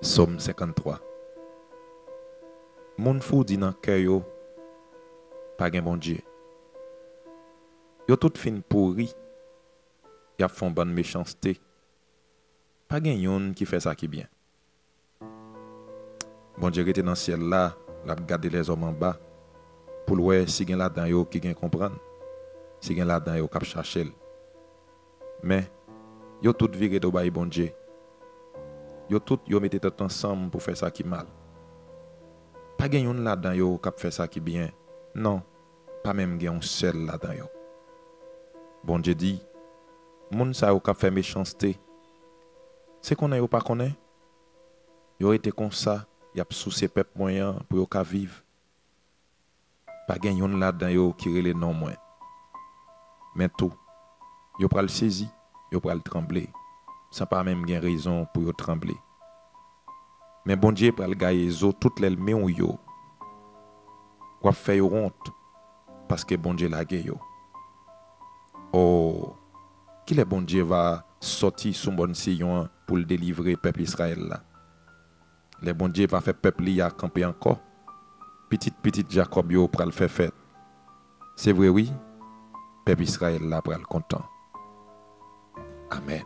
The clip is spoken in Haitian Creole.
Somme 53. Moun fou di nan cœur yo, pas gen bon Dieu. Yo tout fin pourri, y a font bonne méchanceté. Pas gen yon qui fait ça qui bien. Bon Dieu était dans le ciel là, l'a regarder les hommes en bas pour voir si gen là-dedans yo qui gen comprendre, si gen là-dedans yo k'ap chercher. Mais yo tout viré do bay bon Dieu. Yo tout yo mette tête ensemble pour faire ça qui mal. Pas gen yon là-dedans yo k'ap fait ça qui bien. Non, pas même gen yon seul là-dedans yo. Bon Dieu dit, moun sa yo k'ap fait méchanceté. C'est qu'on a yo pas connaît. Yo été comme ça, y a sous ces peuple moyen pour yo ka vivre. Pas gen yon là-dedans yo qui relè non moins. Mais tout, yo pral saisi, yo pral trembler. Sans pas même gen raison pour yo trembler. Mais bon Dieu pral gaye zo toutes les meon yo. Ou fait yo honte parce que bon Dieu la gaye yo. Oh, qui le bon Dieu va sortir son bon sillon pour le délivrer peuple Israël là. Le bon Dieu va faire peuple y a camper encore. Petit Jacob yo pral faire fête. C'est vrai oui, peuple Israël là pral content. Amen.